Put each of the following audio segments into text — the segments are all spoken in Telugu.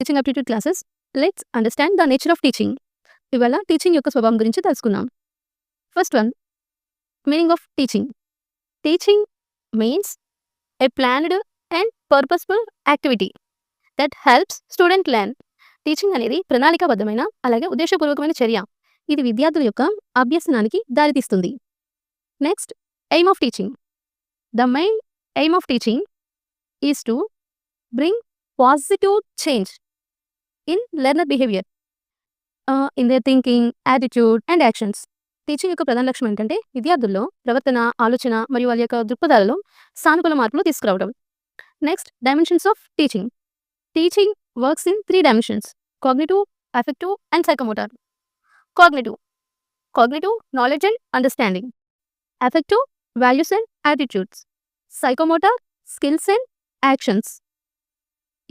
Teaching aptitude classes. Let's understand the nature of teaching. ఇవాళ టీచింగ్ యొక్క స్వభావం గురించి తెలుసుకుందాం. First one, meaning of teaching. Teaching means A planned and purposeful activity that helps student learn. Teaching అనేది ప్రణాళికాబద్ధమైన అలాగే ఉద్దేశపూర్వకమైన చర్య. ఇది విద్యార్థుల యొక్క అభ్యసనానికి దారితీస్తుంది. Next, aim of teaching. The main aim of teaching is to bring positive change in learner behaviour, in there thinking, attitude and actions. Teaching యొక్క ప్రధాన లక్ష్యం ఏంటంటే విద్యార్థుల్లో ప్రవర్తన, ఆలోచన మరియు వాళ్ళ యొక్క దృక్పథాలలో సానుకూల మార్పులు తీసుకురావడం. Next, dimensions of teaching. Teaching works in 3 dimensions: cognitive, affective and psychomotor. Cognitive knowledge and understanding. Affective values and attitudes. Psychomotor skills and actions.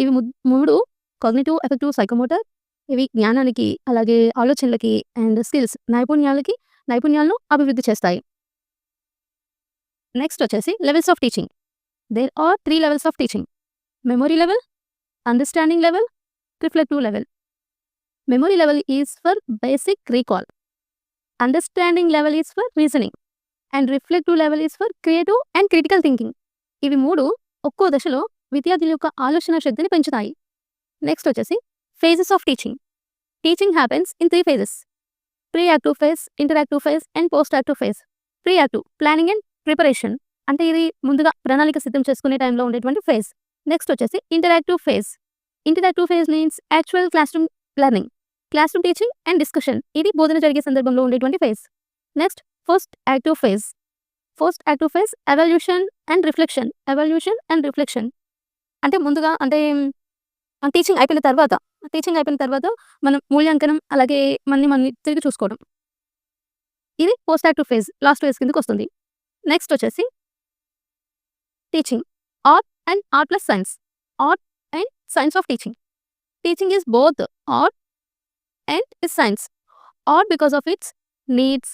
ఇవి మూడు, కాగ్నిటివ్, ఎఫెక్టివ్, సైకోమోటర్, ఇవి జ్ఞానానికి అలాగే ఆలోచనలకి అండ్ స్కిల్స్ నైపుణ్యాలను అభివృద్ధి చేస్తాయి. నెక్స్ట్ వచ్చేసి levels of teaching. There are 3 levels of teaching: memory level, understanding level, reflective level. Memory level is for basic recall, understanding level is for reasoning and reflective level is for creative and critical thinking. ఇవి మూడు ఒక్కో దశలో విద్యార్థుల యొక్క ఆలోచన శక్తిని పెంచుతాయి. నెక్స్ట్ వచ్చేసి phases of teaching. Teaching happens in 3 phases: pre active phase, interactive phase and post active phase. Pre active planning and preparation, అంటే ఇది ముందుగా ప్రణాళిక సిద్ధం చేసుకునే టైంలో ఉండేటువంటి ఫేజ్. నెక్స్ట్ వచ్చేసి interactive phase. Interactive phase means actual classroom learning, classroom teaching and discussion. ఇది బోధన జరిగే సందర్భంలో ఉండేటువంటి phase. Next, post active phase. Evaluation and reflection. అంటే ముందుగా అంటే టీచింగ్ అయిపోయిన తర్వాత మనం మూల్యాంకనం అలాగే మళ్ళీ తిరిగి చూసుకోవడం. ఇది post active phase, last phase కిందకి వస్తుంది. నెక్స్ట్ వచ్చేసి teaching art and art plus science. Art and science of teaching. Teaching is both art and is science. Art because of it's needs,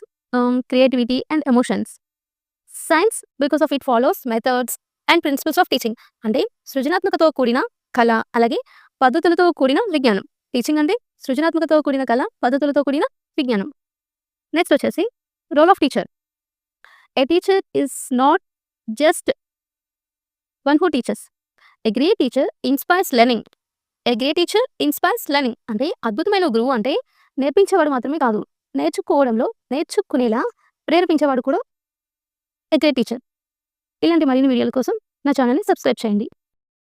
creativity and emotions. Science because of it follows methods and principles of teaching. అంటే సృజనాత్మకతో కూడిన కళ అలాగే పద్ధతులతో కూడిన విజ్ఞానం. టీచింగ్ అంటే సృజనాత్మకతో కూడిన కళ, పద్ధతులతో కూడిన విజ్ఞానం. నెక్స్ట్ వచ్చేసి role of teacher. A teacher is not just one who teachers. A great teacher inspires learning. అంటే అద్భుతమైన గురువు అంటే నేర్పించేవాడు మాత్రమే కాదు, నేర్చుకునేలా ప్రేరేపించేవాడు కూడా ఏ గ్రేట్ టీచర్. ఇలాంటి మరిన్ని వీడియోల కోసం నా ఛానల్ని సబ్స్క్రైబ్ చేయండి.